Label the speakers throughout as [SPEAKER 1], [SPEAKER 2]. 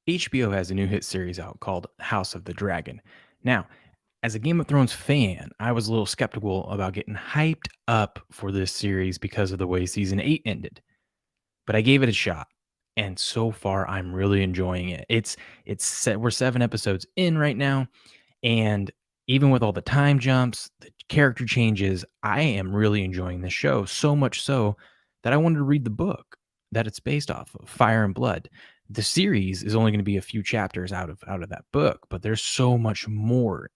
[SPEAKER 1] HBO has a new hit series out called House of the Dragon. Now, as a Game of Thrones fan, I was a little skeptical about getting hyped up for this series because of the way season 8 ended, but I gave it a shot. And so far I'm really enjoying it. We're 7 episodes in right now, and even with all the time jumps, the character changes, I am really enjoying the show, so much so that I wanted to read the book that it's based off of, Fire and Blood. The series is only going to be a few chapters out of that book, but there's so much more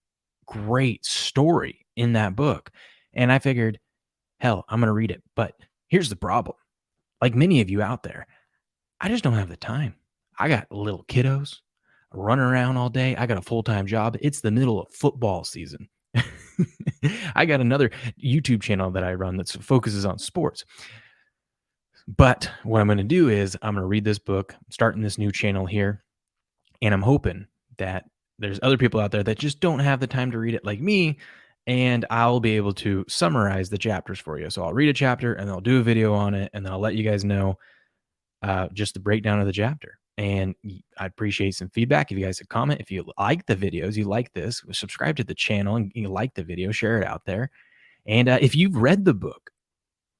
[SPEAKER 1] great story in that book. And I figured, hell, I'm going to read it. But here's the problem. Like many of you out there, I just don't have the time. I got little kiddos running around all day. I got a full-time job. It's the middle of football season. I got another YouTube channel that I run that focuses on sports. But what I'm going to do is I'm going to read this book, starting this new channel here, and I'm hoping that there's other people out there that just don't have the time to read it like me, and I'll be able to summarize the chapters for you. So I'll read a chapter and I'll do a video on it, and then I'll let you guys know just the breakdown of the chapter. And I appreciate some feedback. If you guys could comment, if you like the videos, you like this, subscribe to the channel and you like the video, share it out there. And if you've read the book,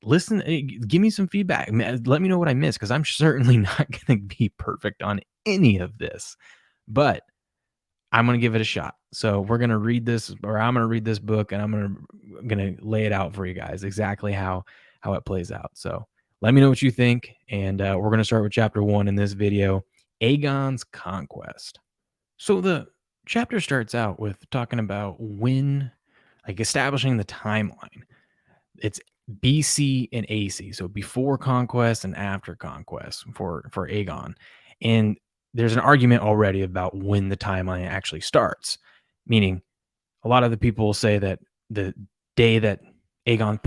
[SPEAKER 1] listen, give me some feedback. Let me know what I missed, because I'm certainly not going to be perfect on any of this, but I'm going to give it a shot. So we're going to read this, or I'm going to read this book, and I'm going to lay it out for you guys exactly how it plays out. So let me know what you think, and we're going to start with chapter 1 in this video, Aegon's Conquest. So the chapter starts out with talking about establishing the timeline. It's BC and AC, so before Conquest and after Conquest for Aegon. And there's an argument already about when the timeline actually starts, meaning a lot of the people will say that the day that Aegon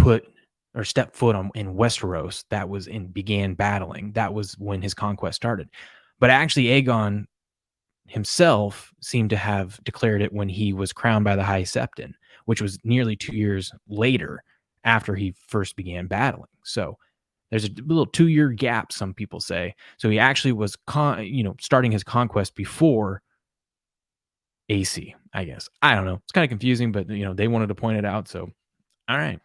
[SPEAKER 1] stepped foot in Westeros, began battling, that was when his conquest started. But actually, Aegon himself seemed to have declared it when he was crowned by the High Septon, which was nearly 2 years later after he first began battling. So there's a little 2-year gap, some people say. So he actually was, starting his conquest before AC, I guess. I don't know. It's kind of confusing, but they wanted to point it out. So, all right.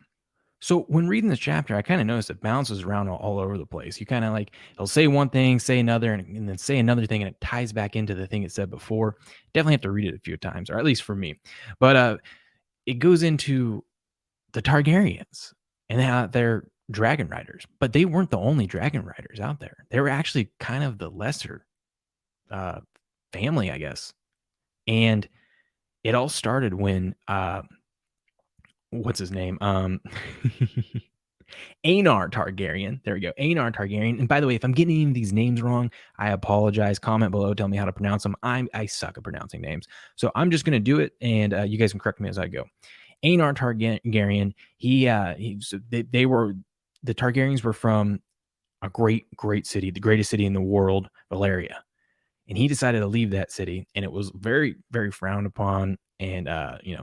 [SPEAKER 1] So when reading this chapter, I kind of noticed it bounces around all over the place. You kind of it'll say one thing, say another, and then say another thing, and it ties back into the thing it said before. Definitely have to read it a few times, or at least for me. But it goes into the Targaryens and how they're dragon riders, but they weren't the only dragon riders out there. They were actually kind of the lesser family, I guess. And it all started when what's his name? Aegon Targaryen. There we go. Aegon Targaryen. And by the way, if I'm getting any of these names wrong, I apologize. Comment below. Tell me how to pronounce them. I suck at pronouncing names. So I'm just going to do it, and you guys can correct me as I go. Aegon Targaryen, the Targaryens were from a great city, the greatest city in the world, Valyria. And he decided to leave that city, and it was very, very frowned upon. And,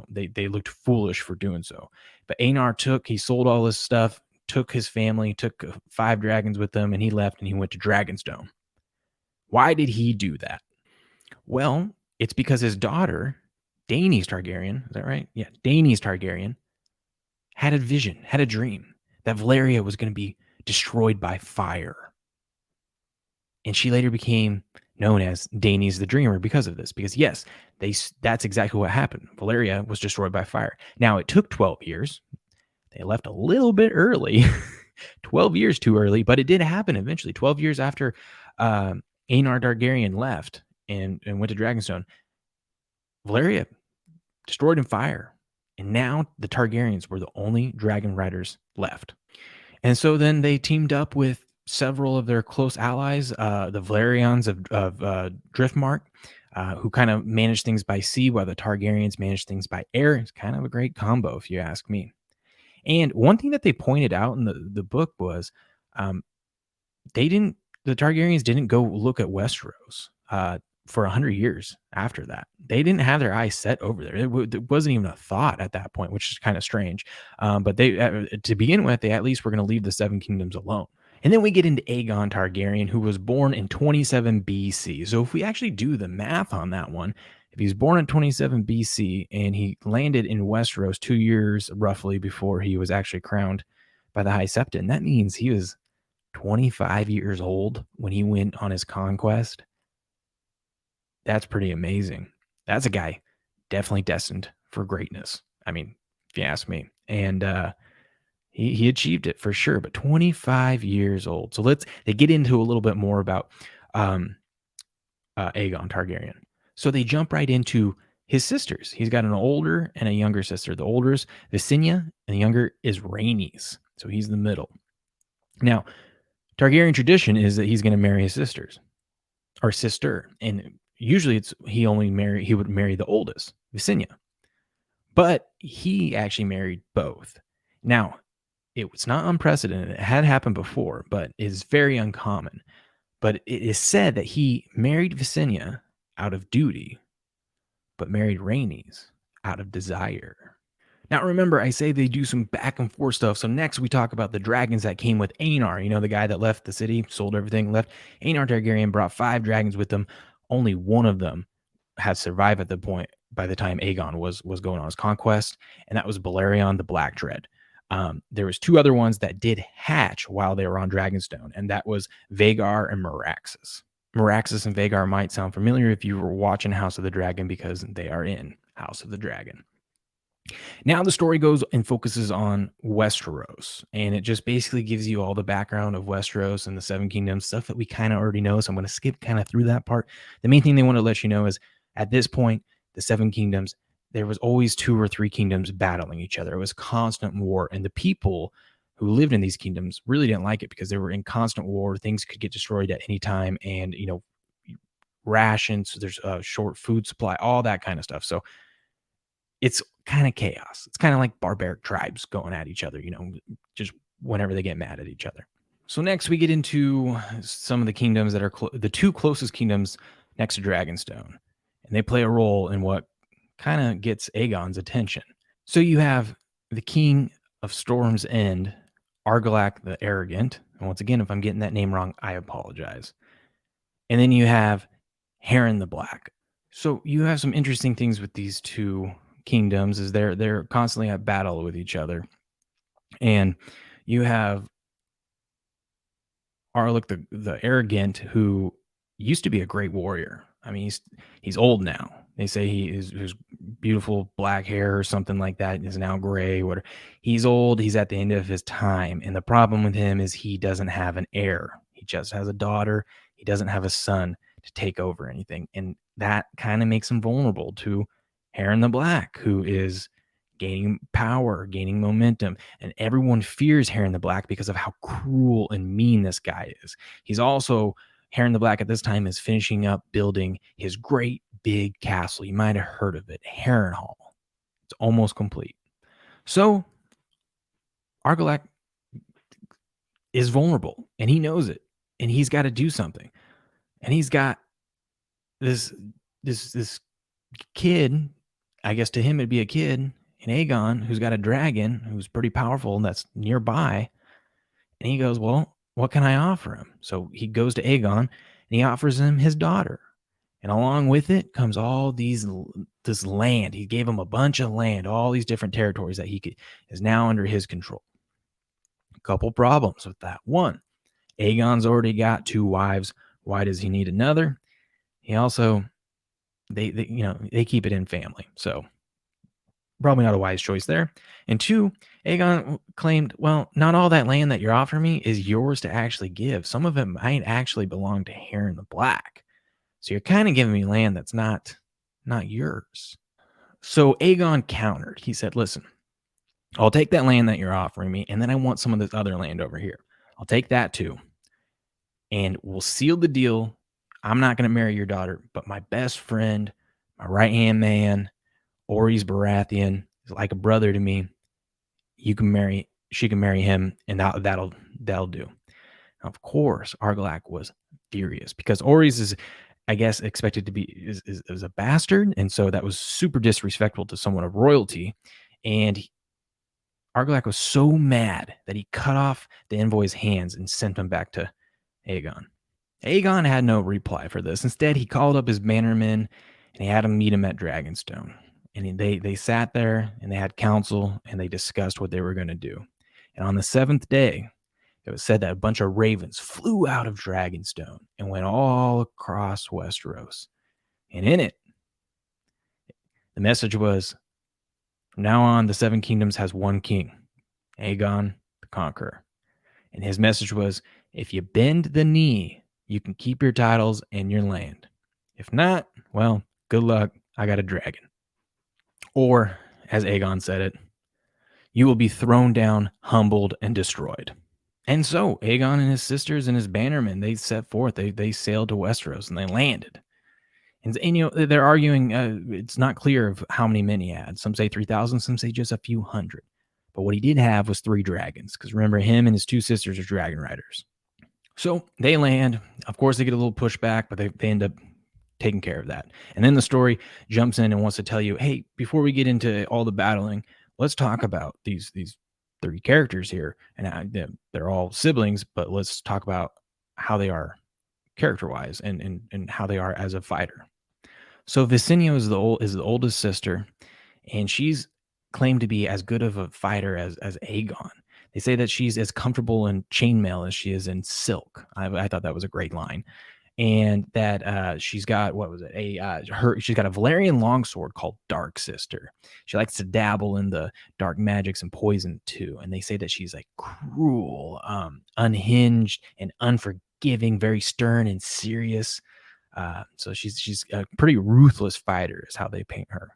[SPEAKER 1] they looked foolish for doing so. But he sold all his stuff, took his family, took 5 dragons with him, and he left and he went to Dragonstone. Why did he do that? Well, it's because his daughter, Daenerys Targaryen, is that right? Yeah, Daenerys Targaryen had a vision, had a dream that Valyria was going to be destroyed by fire. And she later became known as Daenerys the Dreamer because of this. Because yes, that's exactly what happened. Valyria was destroyed by fire. Now, it took 12 years. They left a little bit early, 12 years too early, but it did happen eventually. 12 years after Aegon Targaryen left and went to Dragonstone, Valyria destroyed in fire. And now the Targaryens were the only dragon riders left. And so then they teamed up with several of their close allies, the Valerians of Driftmark, who kind of managed things by sea, while the Targaryens managed things by air. It's kind of a great combo, if you ask me. And one thing that they pointed out in the book was the Targaryens didn't go look at Westeros for 100 years after that. They didn't have their eyes set over there. It wasn't even a thought at that point, which is kind of strange. But they, to begin with, they at least were going to leave the 7 kingdoms alone. And then we get into Aegon Targaryen, who was born in 27 BC. So if we actually do the math on that one, if he's born in 27 BC and he landed in Westeros 2 years roughly before he was actually crowned by the High Septon, that means he was 25 years old when he went on his conquest. That's pretty amazing. That's a guy definitely destined for greatness. I mean, if you ask me. And he achieved it for sure, but 25 years old. So they get into a little bit more about um, Aegon Targaryen. So they jump right into his sisters. He's got an older and a younger sister. The older is Visenya, and the younger is Rhaenys. So he's the middle. Now, Targaryen tradition is that he's going to marry his sisters or sister, and usually he would marry the oldest, Visenya, but he actually married both. Now, it was not unprecedented. It had happened before, but is very uncommon. But it is said that he married Visenya out of duty, but married Rhaenys out of desire. Now, remember, I say they do some back and forth stuff. So next we talk about the dragons that came with Aenar. You know, the guy that left the city, sold everything, left. Aenar Targaryen brought 5 dragons with him. Only one of them had survived at the point by the time Aegon was going on his conquest, and that was Balerion the Black Dread. There was 2 other ones that did hatch while they were on Dragonstone, and that was Vhagar and Meraxes. Meraxes and Vhagar might sound familiar if you were watching House of the Dragon because they are in House of the Dragon. Now the story goes and focuses on Westeros, and it just basically gives you all the background of Westeros and the Seven Kingdoms, stuff that we kind of already know. So I'm going to skip kind of through that part. The main thing they want to let you know is at this point, the Seven Kingdoms, there was always 2 or 3 kingdoms battling each other. It was constant war, and the people who lived in these kingdoms really didn't like it because they were in constant war. Things could get destroyed at any time, and rations. There's a short food supply, all that kind of stuff. So it's kind of chaos. It's kind of like barbaric tribes going at each other, just whenever they get mad at each other. So next we get into some of the kingdoms that are the 2 closest kingdoms next to Dragonstone. And they play a role in what kind of gets Aegon's attention. So you have the king of Storm's End, Argilac the Arrogant. And once again, if I'm getting that name wrong, I apologize. And then you have Harren the Black. So you have some interesting things with these 2 kingdoms is they're constantly at battle with each other. And you have Arlick the Arrogant, who used to be a great warrior. I mean, he's old now. They say his beautiful black hair or something like that is now gray. He's old. He's at the end of his time. And the problem with him is he doesn't have an heir. He just has a daughter. He doesn't have a son to take over anything. And that kind of makes him vulnerable to Harren the Black, who is gaining power, gaining momentum, and everyone fears Harren the Black because of how cruel and mean this guy is. He's also, Harren the Black at this time is finishing up building his great big castle. You might have heard of it, Harrenhal. It's almost complete. So Argilac is vulnerable, and he knows it, and he's got to do something. And he's got this kid, I guess to him it'd be a kid, and Aegon, who's got a dragon who's pretty powerful and that's nearby. And he goes, well, what can I offer him? So he goes to Aegon and he offers him his daughter. And along with it comes all this land. He gave him a bunch of land, all these different territories that is now under his control. A couple problems with that. One, Aegon's already got 2 wives. Why does he need another? He also, they keep it in family. So probably not a wise choice there. And 2, Aegon claimed, well, not all that land that you're offering me is yours to actually give. Some of it might actually belong to Harren the Black. So you're kind of giving me land that's not yours. So Aegon countered. He said, listen, I'll take that land that you're offering me, and then I want some of this other land over here. I'll take that too. And we'll seal the deal. I'm not going to marry your daughter, but my best friend, my right-hand man, Orys Baratheon, is like a brother to me. She can marry him, and that'll do. Now, of course, Argilac was furious because Orys is, I guess, expected to be is a bastard, and so that was super disrespectful to someone of royalty. And Argilac was so mad that he cut off the envoy's hands and sent him back to Aegon. Aegon had no reply for this. Instead, he called up his bannermen and he had him meet him at Dragonstone. And they sat there and they had counsel and they discussed what they were going to do. And on the seventh day, it was said that a bunch of ravens flew out of Dragonstone and went all across Westeros. And in it, the message was, from now on, the Seven Kingdoms has one king, Aegon the Conqueror. And his message was, if you bend the knee, you can keep your titles and your land. If not, well, good luck. I got a dragon. Or, as Aegon said it, you will be thrown down, humbled, and destroyed. And so Aegon and his sisters and his bannermen, they set forth. They sailed to Westeros and they landed. And they're arguing, it's not clear of how many men he had. Some say 3,000, some say just a few hundred. But what he did have was 3 dragons, because remember, him and his 2 sisters are dragon riders. So they land. Of course, they get a little pushback, but they end up taking care of that. And then the story jumps in and wants to tell you, hey, before we get into all the battling, let's talk about these 3 characters here. And they're all siblings, but let's talk about how they are character-wise and how they are as a fighter. So Visenya is the oldest sister, and she's claimed to be as good of a fighter as Aegon. They say that she's as comfortable in chainmail as she is in silk. I thought that was a great line. And that she's got, what was it? She's got a Valerian longsword called Dark Sister. She likes to dabble in the dark magics and poison too. And they say that she's like cruel, unhinged, and unforgiving, very stern and serious. So she's a pretty ruthless fighter, is how they paint her.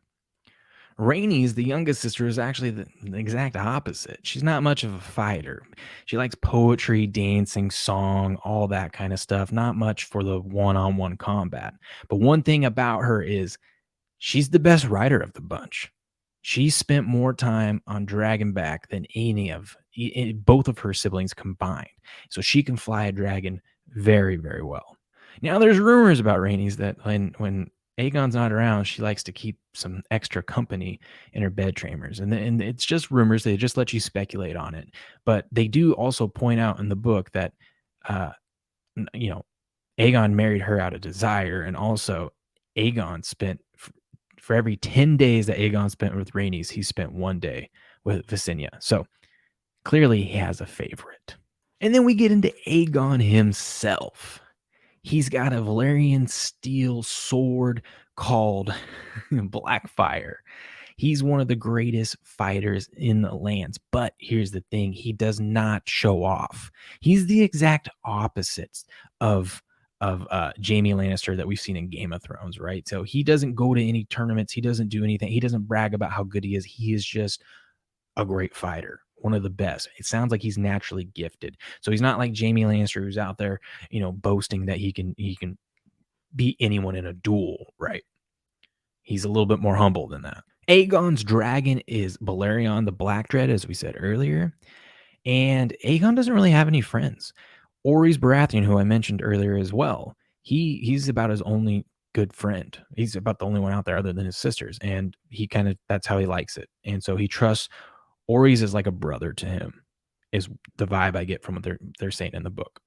[SPEAKER 1] Rhaenys, the youngest sister, is actually the exact opposite. She's not much of a fighter. She likes poetry, dancing, song, all that kind of stuff. Not much for the one-on-one combat. But one thing about her is she's the best rider of the bunch. She spent more time on Dragonback than any of both of her siblings combined. So she can fly a dragon very, very well. Now, there's rumors about Rhaenys that when Aegon's not around, she likes to keep some extra company in her bed chambers. And it's just rumors. They just let you speculate on it. But they do also point out in the book that, uh, Aegon married her out of desire. And also, Aegon spent, for every 10 days that Aegon spent with Rhaenys, he spent 1 day with Visenya. So clearly he has a favorite. And then we get into Aegon himself. He's got a Valerian steel sword called Blackfire. He's one of the greatest fighters in the lands. But here's the thing, he does not show off. He's the exact opposite of Jaime Lannister that we've seen in Game of Thrones, right? So he doesn't go to any tournaments. He doesn't do anything. He doesn't brag about how good he is. He is just a great fighter, one of the best. It sounds like he's naturally gifted. So he's not like Jaime Lannister, who's out there, boasting that he can beat anyone in a duel, right? He's a little bit more humble than that. Aegon's dragon is Balerion the Black Dread, as we said earlier. And Aegon doesn't really have any friends. Orys Baratheon, who I mentioned earlier as well, he's about his only good friend. He's about the only one out there other than his sisters. And that's how he likes it. And so he trusts Orys as like a brother to him, is the vibe I get from what they're saying in the book.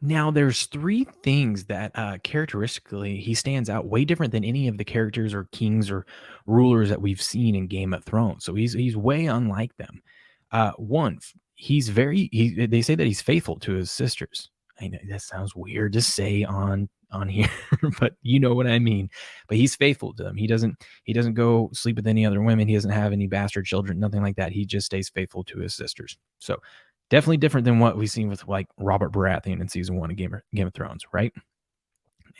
[SPEAKER 1] Now, there's 3 things that characteristically he stands out way different than any of the characters or kings or rulers that we've seen in Game of Thrones. So he's way unlike them. One, they say that he's faithful to his sisters. I know that sounds weird to say on here, but you know what I mean. But he's faithful to them. He doesn't go sleep with any other women. He doesn't have any bastard children, nothing like that. He just stays faithful to his sisters. So definitely different than what we've seen with like Robert Baratheon in season 1 of Game of Thrones, right?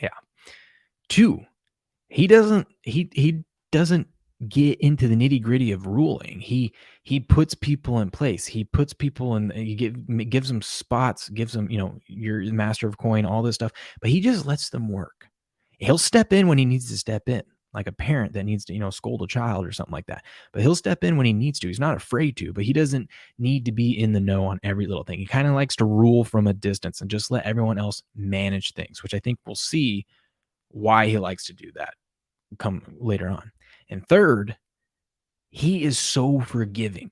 [SPEAKER 1] Yeah. 2, he doesn't get into the nitty-gritty of ruling. He puts people in place. He puts people in, gives them spots, gives them, you're the master of coin, all this stuff, but he just lets them work. He'll step in when he needs to step in, like a parent that needs to, scold a child or something like that. But he'll step in when he needs to. He's not afraid to, but he doesn't need to be in the know on every little thing. He kind of likes to rule from a distance and just let everyone else manage things, which I think we'll see why he likes to do that come later on. And third, he is so forgiving.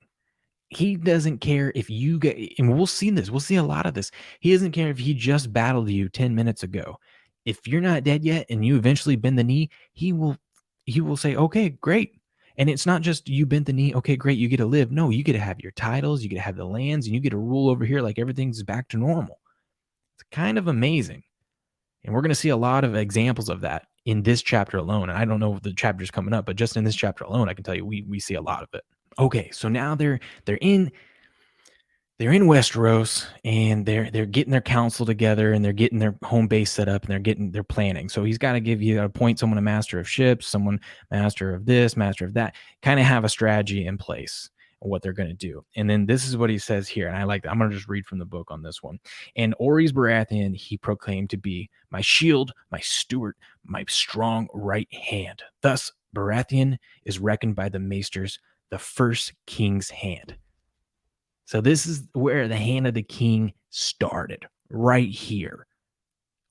[SPEAKER 1] he doesn't care if you get, and we'll see this, we'll see a lot of this. He doesn't care if he just battled you 10 minutes ago. If you're not dead yet and you eventually bend the knee, he will say, okay, great. And it's not just you bent the knee, okay, great, you get to live. No, you get to have your titles, you get to have the lands, and you get to rule over here like everything's back to normal. It's kind of amazing. And we're going to see a lot of examples of that in this chapter alone. And I don't know if the chapter's coming up, but just in this chapter alone, I can tell you we see a lot of it. Okay, so now they're in Westeros, and they're getting their council together, and they're getting their home base set up, and they're planning. So he's got to appoint someone a master of ships, someone master of this, master of that, kind of have a strategy in place of what they're going to do. And then this is what he says here, and I like that. I'm going to just read from the book on this one. And Orys Baratheon he proclaimed to be my shield, my steward, my strong right hand. Thus Baratheon is reckoned by the maesters the first king's hand. So this is where the hand of the king started, right here.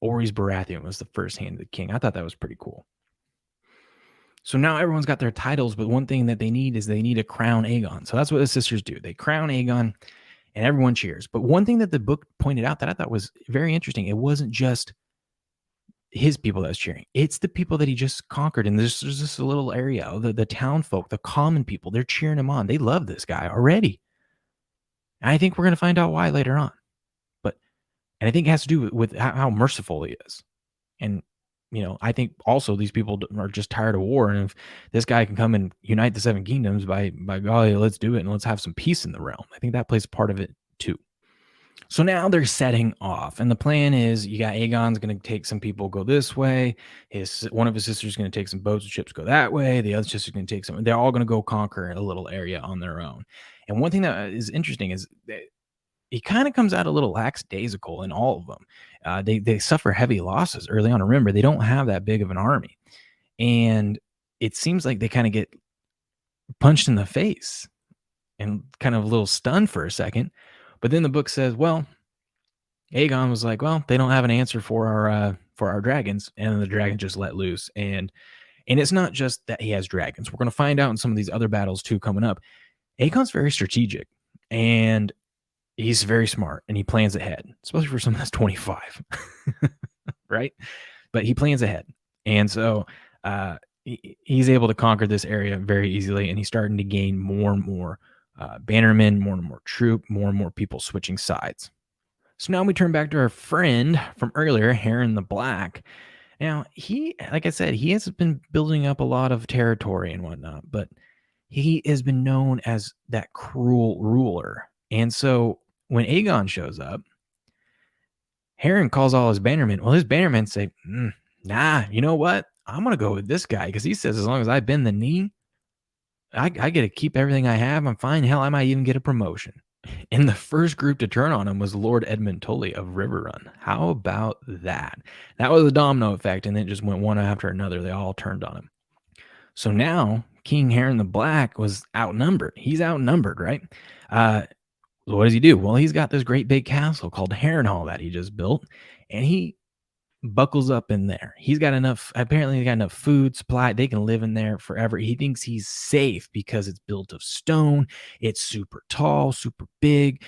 [SPEAKER 1] Orys Baratheon was the first hand of the king. I thought that was pretty cool. So now everyone's got their titles, but one thing that they need is they need to crown Aegon. So that's what the sisters do. They crown Aegon, and everyone cheers. But one thing that the book pointed out that I thought was very interesting, it wasn't just his people that was cheering. It's the people that he just conquered. And there's just a little area, the town folk, the common people, they're cheering him on. They love this guy already. And I think we're going to find out why later on. And I think it has to do with how merciful he is. And, I think also these people are just tired of war. And if this guy can come and unite the Seven Kingdoms, by golly, let's do it. And let's have some peace in the realm. I think that plays part of it too. So now they're setting off. And the plan is you got Aegon's going to take some people, go this way. One of his sisters is going to take some boats and ships, go that way. The other sister's going to take some. They're all going to go conquer a little area on their own. And one thing that is interesting is that he kind of comes out a little lackadaisical in all of them. They suffer heavy losses early on. Remember, they don't have that big of an army. And it seems like they kind of get punched in the face and kind of a little stunned for a second. But then the book says, well, Aegon was like, well, they don't have an answer for our dragons. And then the dragon just let loose. And it's not just that he has dragons. We're going to find out in some of these other battles too coming up. Aegon's very strategic. And he's very smart, and he plans ahead, especially for someone that's 25, right? But he plans ahead. And so he's able to conquer this area very easily, and he's starting to gain more and more bannermen, more and more troop, more and more people switching sides. So now we turn back to our friend from earlier, Harren the Black. Now, like I said, he has been building up a lot of territory and whatnot, but he has been known as that cruel ruler. And so when Aegon shows up, Harren calls all his bannermen. Well, his bannermen say, nah, you know what? I'm going to go with this guy because he says as long as I bend the knee, I get to keep everything I have. I'm fine. Hell, I might even get a promotion. And the first group to turn on him was Lord Edmund Tully of Riverrun. How about that? That was a domino effect, and it just went one after another. They all turned on him. So now King Harren the Black was outnumbered. He's outnumbered, right? What does he do? Well, he's got this great big castle called Harrenhal that he just built, and he buckles up in there. Apparently he got enough food supply. They can live in there forever. He thinks he's safe because it's built of stone. It's super tall, super big,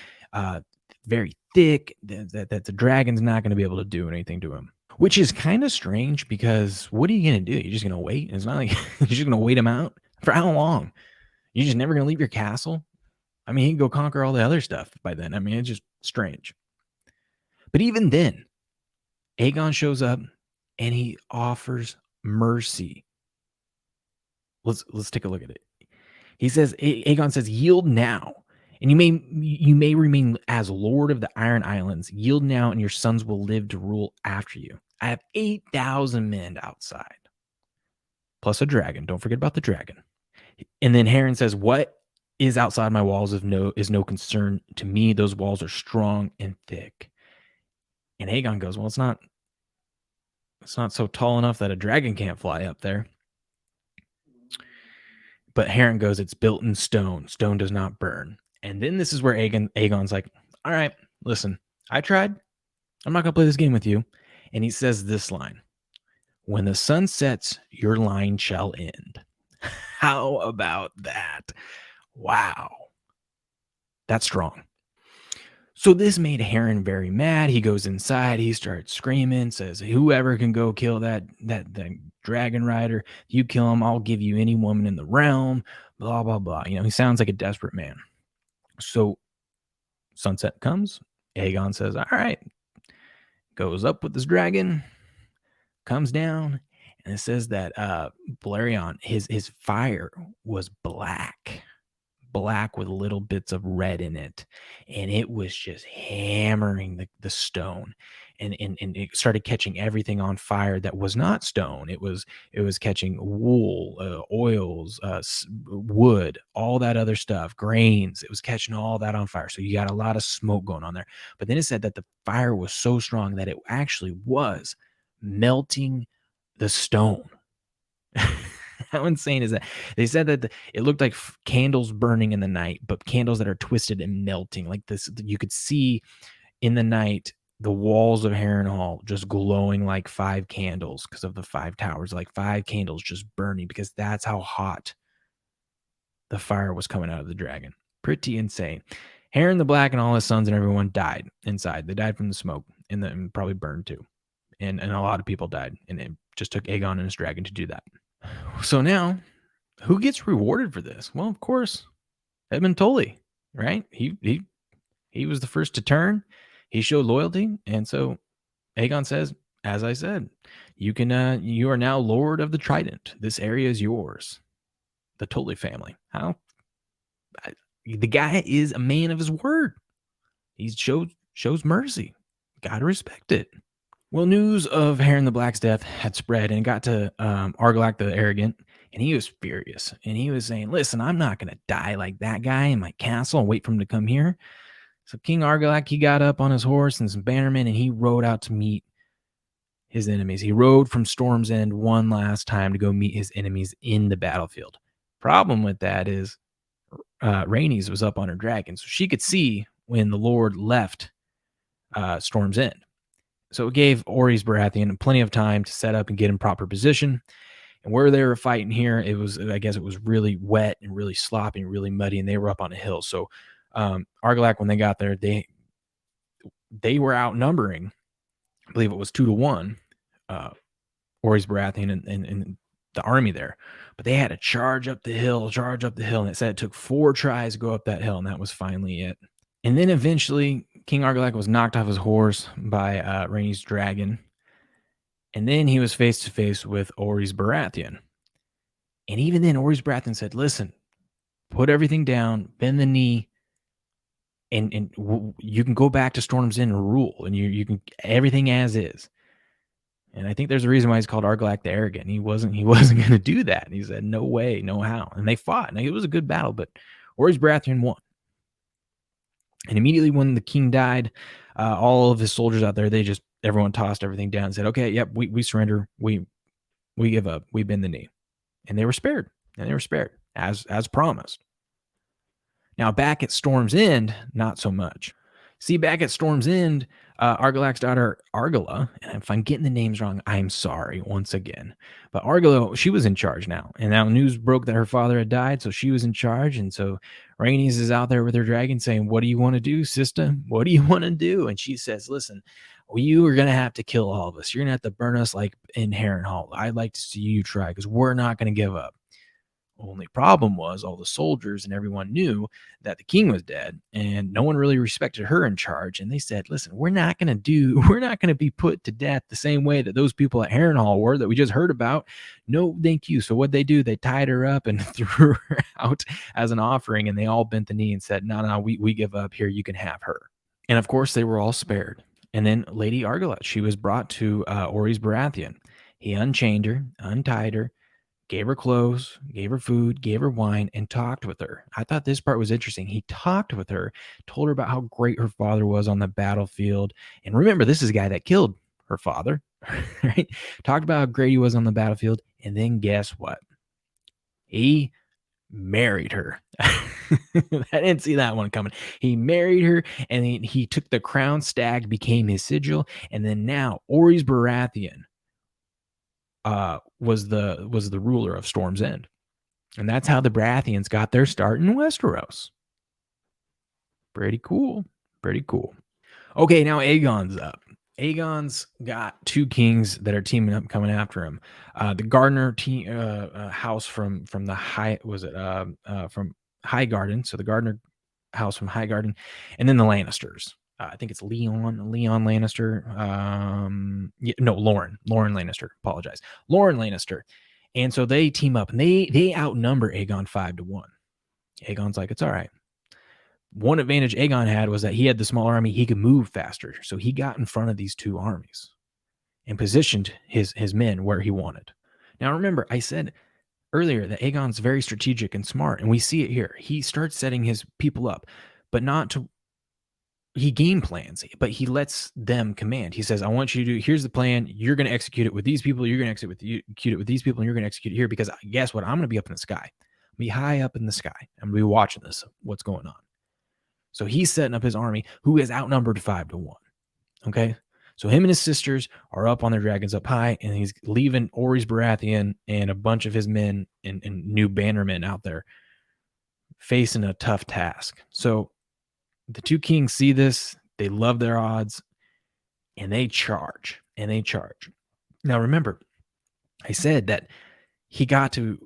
[SPEAKER 1] very thick, that the dragon's not going to be able to do anything to him. Which is kind of strange because what are you going to do? You're just going to wait? It's not like you're just going to wait him out? For how long? You're just never going to leave your castle? I mean, he can go conquer all the other stuff by then. I mean, it's just strange. But even then, Aegon shows up and he offers mercy. Let's take a look at it. He says, Aegon says, yield now, and you may remain as Lord of the Iron Islands. Yield now, and your sons will live to rule after you. I have 8,000 men outside, plus a dragon. Don't forget about the dragon. And then Harren says, what is outside my walls is no concern to me. Those walls are strong and thick. And Aegon goes, well, it's not so tall enough that a dragon can't fly up there. But Harren goes, it's built in stone. Stone does not burn. And then this is where Aegon's like, all right, listen, I tried. I'm not going to play this game with you. And he says this line, when the sun sets, your line shall end. How about that? Wow. That's strong. So this made Heron very mad. He goes inside. He starts screaming, says, "Whoever can go kill that dragon rider, you kill him. I'll give you any woman in the realm." Blah blah blah. He sounds like a desperate man. So sunset comes. Aegon says, "All right." Goes up with this dragon, comes down, and it says that Balerion, his fire was black with little bits of red in it, and it was just hammering the stone, and it started catching everything on fire that was not stone. It was catching wool, oils, wood, all that other stuff, grains. It was catching all that on fire. So you got a lot of smoke going on there. But then it said that the fire was so strong that it actually was melting the stone. How insane is that? They said that it looked like candles burning in the night, but candles that are twisted and melting. Like this, you could see in the night the walls of Harrenhal just glowing like 5 candles because of the 5 towers, like 5 candles just burning because that's how hot the fire was coming out of the dragon. Pretty insane. Harren the Black and all his sons and everyone died inside. They died from the smoke and then probably burned too. And a lot of people died, and it just took Aegon and his dragon to do that. So now, who gets rewarded for this? Well, of course, Edmund Tully, right? He was the first to turn. He showed loyalty, and so Aegon says, "As I said, you are now Lord of the Trident. This area is yours." The Tully family. The guy is a man of his word. He shows mercy. Gotta respect it. Well, news of Harren the Black's death had spread and got to Argilac the Arrogant, and he was furious. And he was saying, "Listen, I'm not going to die like that guy in my castle and wait for him to come here." So King Argilac, he got up on his horse and some bannermen, and he rode out to meet his enemies. He rode from Storm's End one last time to go meet his enemies in the battlefield. Problem with that is Rhaenys was up on her dragon, so she could see when the Lord left Storm's End. So it gave Orys Baratheon plenty of time to set up and get in proper position. And where they were fighting here, I guess it was really wet and really sloppy and really muddy, and they were up on a hill. So Argilac, when they got there, they were outnumbering, I believe it was 2-1, Orys Baratheon and the army there. But they had to charge up the hill, and it said it took 4 tries to go up that hill, and that was finally it. And then eventually, King Argilac was knocked off his horse by Rhaenys' dragon. And then he was face to face with Orys Baratheon. And even then, Orys Baratheon said, "Listen, put everything down, bend the knee, and you can go back to Storm's End and rule, and you can everything as is." And I think there's a reason why he's called Argilac the Arrogant. He wasn't going to do that. And he said, "No way, no how." And they fought. And it was a good battle, but Orys Baratheon won. And immediately when the king died, all of his soldiers out there, everyone tossed everything down and said, "Okay, yep, we surrender. We give up. We bend the knee." And they were spared. As promised. Now back at Storm's End, not so much. See, back at Storm's End, Argilac's daughter Argilla, and if I'm getting the names wrong, I'm sorry once again. But Argilla, she was in charge now. And now news broke that her father had died, so she was in charge. And so Rhaenys is out there with her dragon saying, "What do you want to do, sister? What do you want to do?" And she says, "Listen, you are going to have to kill all of us. You're going to have to burn us like in Harrenhal. I'd like to see you try because we're not going to give up." Only problem was all the soldiers and everyone knew that the king was dead, and no one really respected her in charge. And they said, "Listen, we're not going to be put to death the same way that those people at Harrenhal were that we just heard about. No, thank you." So what they do, they tied her up and threw her out as an offering, and they all bent the knee and said, "No, we give up. Here, you can have her." And of course, they were all spared. And then Lady Argilat, she was brought to Orys Baratheon. He unchained her, untied her, gave her clothes, gave her food, gave her wine, and talked with her. I thought this part was interesting. He talked with her, told her about how great her father was on the battlefield. And remember, this is a guy that killed her father, right? Talked about how great he was on the battlefield. And then guess what? He married her. I didn't see that one coming. He married her, and he took the crown stag, became his sigil, and then now Orys Baratheon was the ruler of Storm's End. And that's how the Baratheons got their start in Westeros. Pretty cool. Pretty cool. Okay, now Aegon's up. Aegon's got two kings that are teaming up, coming after him. The Gardner house from the High was it from High Garden, so the Gardner house from High Garden, and then the Lannisters. I think it's Leon Lannister. Yeah, no, Lauren Lannister. Apologize, Lauren Lannister. And so they team up, and they outnumber Aegon 5-1. Aegon's like, it's all right. One advantage Aegon had was that he had the smaller army. He could move faster. So he got in front of these two armies and positioned his men where he wanted. Now, remember, I said earlier that Aegon's very strategic and smart, and we see it here. He starts setting his people up, but not to, he game plans, but he lets them command. He says, I want you to do, here's the plan. You're going to execute it with these people. You're going to execute it with these people, and you're going to execute it here because guess what? I'm going to be up in the sky. Be high up in the sky. I'm going to be watching this, what's going on. So he's setting up his army, who is outnumbered 5-1. Okay. So him and his sisters are up on their dragons up high, and he's leaving Orys Baratheon and a bunch of his men and new bannermen out there facing a tough task. So the two kings see this, they love their odds, and they charge. Now remember, I said that he got to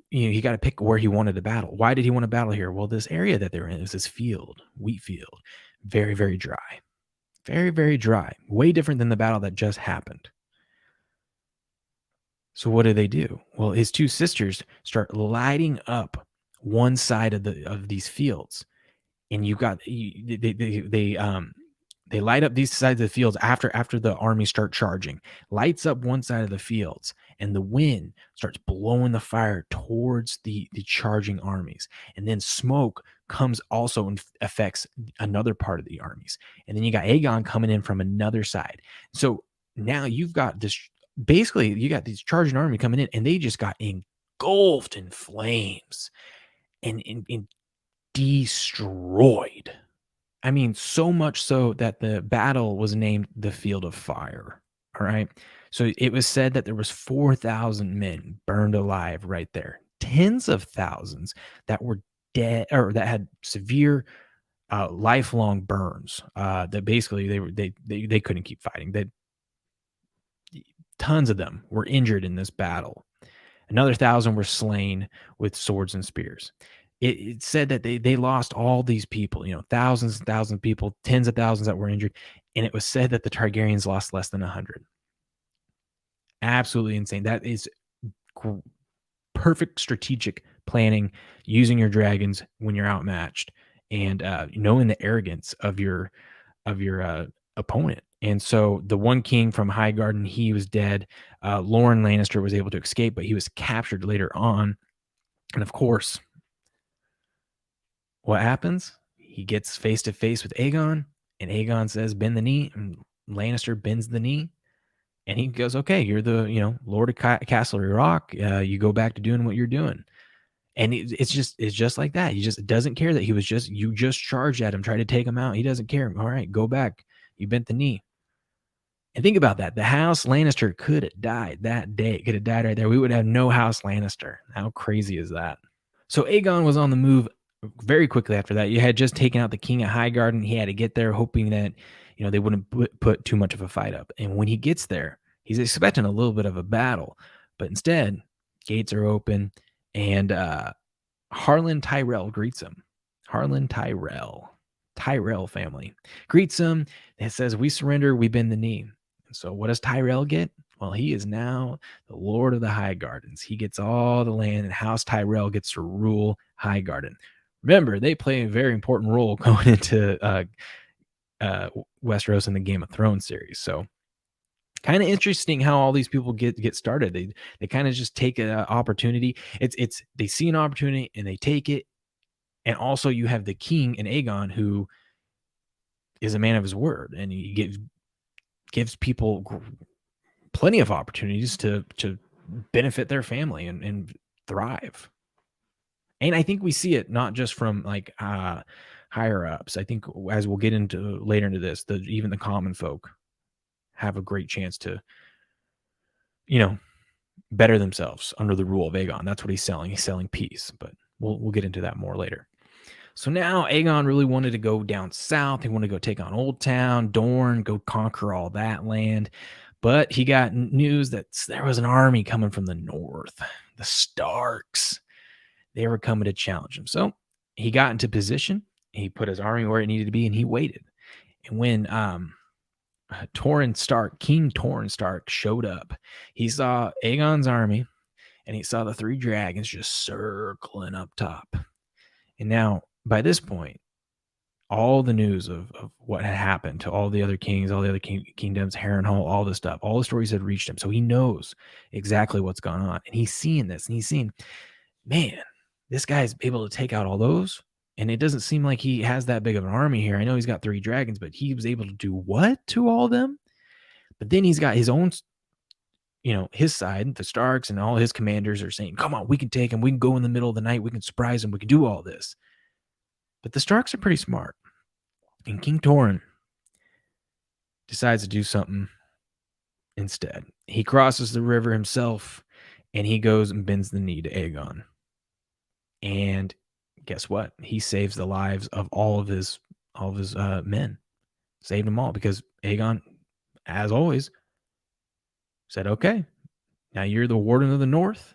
[SPEAKER 1] pick where he wanted to battle. Why did he want to battle here? Well, this area that they're in is this wheat field, very, very dry. Very, very dry. Way different than the battle that just happened. So what do? Well, his two sisters start lighting up one side of these fields, and you got they light up these sides of the fields after the army start charging. Lights up one side of the fields, and the wind starts blowing the fire towards the charging armies. And then smoke comes also and affects another part of the armies. And then you got Aegon coming in from another side. So now you've got this, basically you got these charging army coming in, and they just got engulfed in flames and destroyed. I mean, so much so that the battle was named the Field of Fire. All right. So it was said that there was 4,000 men burned alive right there. Tens of thousands that were dead or that had severe lifelong burns. That basically they couldn't keep fighting. Tons of them were injured in this battle. Another 1,000 were slain with swords and spears. It said that they lost all these people, thousands and thousands of people, tens of thousands that were injured. And it was said that the Targaryens lost less than 100. Absolutely insane. That is perfect strategic planning, using your dragons when you're outmatched, and knowing the arrogance of your opponent. And so the one king from High Garden, he was dead. Lauren Lannister was able to escape, but he was captured later on. And of course, what happens? He gets face to face with Aegon, and Aegon says, bend the knee, and Lannister bends the knee. And he goes, okay, you're the, Lord of Castle Rock. You go back to doing what you're doing. And it's just like that. He just doesn't care that you just charged at him, tried to take him out. He doesn't care. All right, go back. You bent the knee. And think about that. The House Lannister could have died that day. Could have died right there. We would have no House Lannister. How crazy is that? So Aegon was on the move very quickly after that. You had just taken out the king at High Garden. He had to get there hoping that, they wouldn't put too much of a fight up. And when he gets there, he's expecting a little bit of a battle. But instead, gates are open, and Harlan Tyrell greets him. Harlan Tyrell family greets him. It says, we surrender, we bend the knee. And so what does Tyrell get? Well, he is now the Lord of the High Gardens. He gets all the land, and House Tyrell gets to rule High Garden. Remember, they play a very important role going into Westeros in the Game of Thrones series. So kind of interesting how all these people get started. They kind of just take an opportunity. They see an opportunity and they take it. And also you have the king and Aegon, who is a man of his word, and he gives people plenty of opportunities to benefit their family and thrive. And I think we see it not just from like higher ups. I think as we'll get into later into this, even the common folk have a great chance to, better themselves under the rule of Aegon. That's what he's selling. He's selling peace, but we'll get into that more later. So now Aegon really wanted to go down south. He wanted to go take on Old Town, Dorne, go conquer all that land. But he got news that there was an army coming from the north, the Starks. They were coming to challenge him. So he got into position. He put his army where it needed to be, and he waited. And when King Torrhen Stark showed up, he saw Aegon's army, and he saw the three dragons just circling up top. And now, by this point, all the news of what had happened to all the other kings, all the other kingdoms, Harrenhal, all this stuff, all the stories had reached him. So he knows exactly what's going on. And he's seeing this, and he's seeing, man, this guy's able to take out all those. And it doesn't seem like he has that big of an army here. I know he's got three dragons, but he was able to do what to all of them? But then he's got his own, his side, the Starks and all his commanders are saying, come on, we can take him. We can go in the middle of the night. We can surprise him. We can do all this. But the Starks are pretty smart. And King Torrhen decides to do something instead. He crosses the river himself, and he goes and bends the knee to Aegon. And guess what? He saves the lives of all of his men. Saved them all because Aegon, as always, said, okay, now you're the Warden of the North.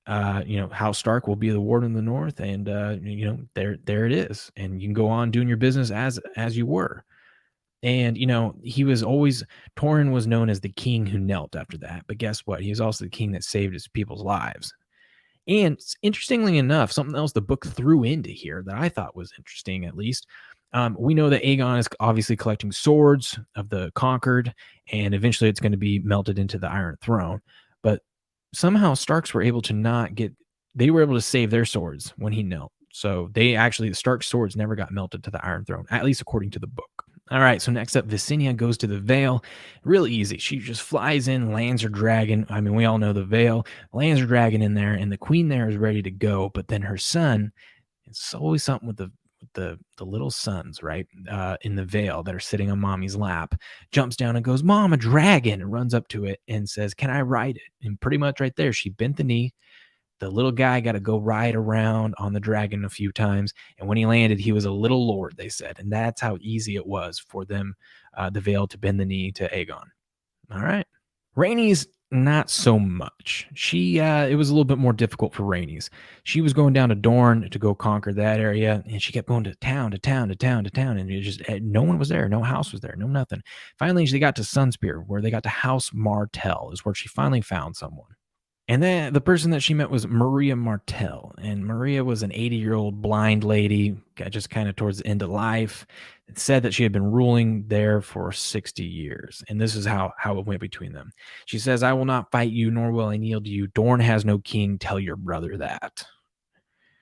[SPEAKER 1] House Stark will be the Warden of the North, and there it is. And you can go on doing your business as you were. And, he was always, Torrhen was known as the king who knelt after that. But guess what? He was also the king that saved his people's lives. And interestingly enough, something else the book threw into here that I thought was interesting, at least. We know that Aegon is obviously collecting swords of the conquered, and eventually it's going to be melted into the Iron Throne. But somehow Starks were able to they were able to save their swords when he knelt. So the Stark swords never got melted to the Iron Throne, at least according to the book. All right, so next up, Visenya goes to the Vale. Real easy. She just flies in, lands her dragon. I mean, we all know the Vale. Lands her dragon in there, and the queen there is ready to go. But then her son, it's always something with the little sons, right, in the Vale that are sitting on mommy's lap, jumps down and goes, Mom, a dragon, and runs up to it and says, can I ride it? And pretty much right there, she bent the knee. The little guy got to go ride around on the dragon a few times. And when he landed, he was a little lord, they said. And that's how easy it was for them, the Vale, to bend the knee to Aegon. All right. Rhaenys, not so much. It was a little bit more difficult for Rhaenys. She was going down to Dorne to go conquer that area. And she kept going to town, to town, to town, to town. And it just, no one was there. No house was there. No nothing. Finally, she got to Sunspear, where they got to House Martell, is where she finally found someone. And then the person that she met was Maria Martell. And Maria was an 80-year-old blind lady, just kind of towards the end of life. It said that she had been ruling there for 60 years. And this is how it went between them. She says, I will not fight you, nor will I kneel to you. Dorne has no king. Tell your brother that.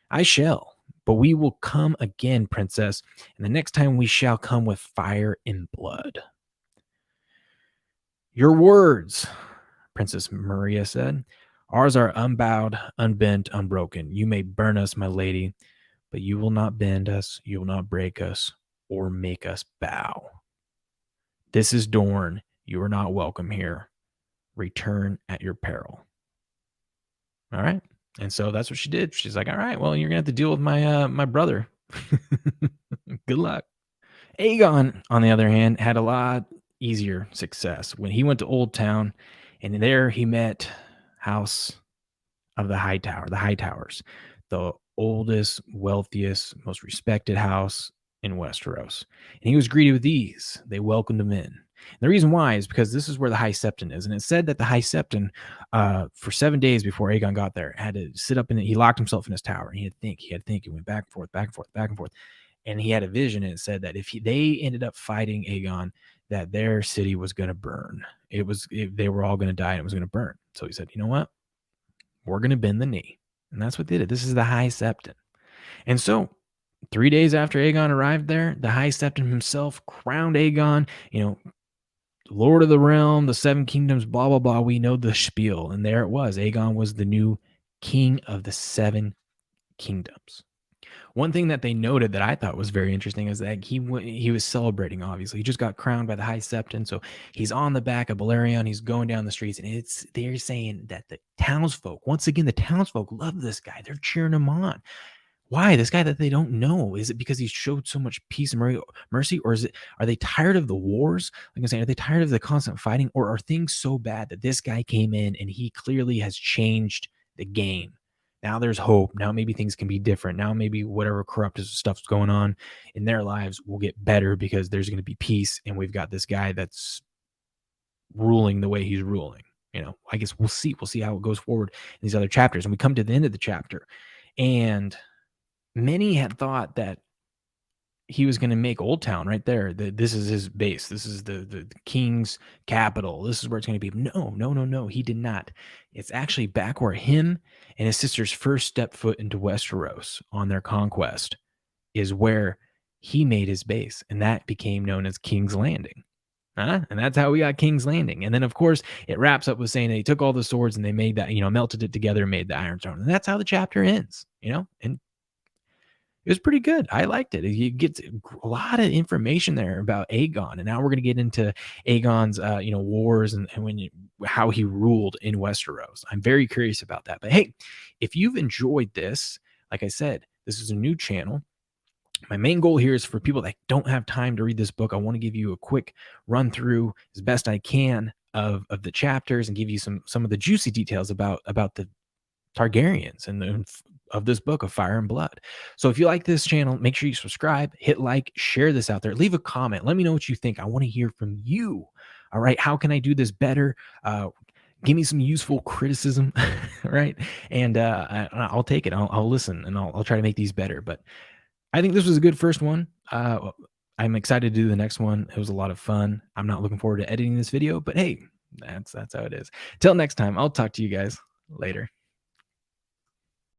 [SPEAKER 1] I shall. But we will come again, princess. And the next time we shall come with fire and blood. Your words, Princess Maria said. Ours are unbowed, unbent, unbroken. You may burn us, my lady, but you will not bend us, you will not break us, or make us bow. This is Dorne. You are not welcome here. Return at your peril. All right. And so that's what she did. She's like, all right, well, you're going to have to deal with my brother. Good luck. Aegon, on the other hand, had a lot easier success when he went to Old Town, and there he met House of the Hightowers, the oldest, wealthiest, most respected house in Westeros. And he was greeted with ease. They welcomed him in. And the reason why is because this is where the High Septon is. And it said that the High Septon, for 7 days before Aegon got there, had to sit up he locked himself in his tower. And he had to think. He went back and forth, back and forth, back and forth. And he had a vision, and it said that if they ended up fighting Aegon, that their city was going to burn. They were all going to die, and it was going to burn. So he said, you know what? We're going to bend the knee. And that's what they did. This is the High Septon. And so 3 days after Aegon arrived there, the High Septon himself crowned Aegon, Lord of the realm, the 7 kingdoms, blah, blah, blah. We know the spiel. And there it was. Aegon was the new king of the 7 kingdoms. One thing that they noted that I thought was very interesting is that he was celebrating, obviously. He just got crowned by the High Septon, so he's on the back of Balerion. He's going down the streets, and they're saying that the townsfolk, once again, the townsfolk love this guy. They're cheering him on. Why? This guy that they don't know. Is it because he showed so much peace and mercy, or are they tired of the wars? Like I'm saying, are they tired of the constant fighting, or are things so bad that this guy came in and he clearly has changed the game? Now there's hope. Now maybe things can be different. Now maybe whatever corrupt stuff's going on in their lives will get better because there's going to be peace, and we've got this guy that's ruling the way he's ruling. I guess we'll see. We'll see how it goes forward in these other chapters. And we come to the end of the chapter, and many had thought that he was going to make Old Town right there. This is his base. This is the king's capital. This is where it's going to be. No, no, no, no. He did not. It's actually back where him and his sisters first stepped foot into Westeros on their conquest is where he made his base, and that became known as King's Landing. And that's how we got King's Landing. And then, of course, it wraps up with saying that he took all the swords and they made that, melted it together and made the Iron Throne. And that's how the chapter ends, and it was pretty good. I liked it. You get a lot of information there about Aegon, and now we're going to get into Aegon's, wars and how he ruled in Westeros. I'm very curious about that. But hey, if you've enjoyed this, like I said, this is a new channel. My main goal here is for people that don't have time to read this book. I want to give you a quick run through as best I can of the chapters and give you some of the juicy details about the Targaryens and of this book of Fire and Blood. So if you like this channel, make sure you subscribe, hit like, share this out there, leave a comment. Let me know what you think. I want to hear from you. All right. How can I do this better? Give me some useful criticism. Right. And I'll take it. I'll listen and I'll try to make these better. But I think this was a good first one. I'm excited to do the next one. It was a lot of fun. I'm not looking forward to editing this video, but hey, that's how it is. Till next time, I'll talk to you guys later.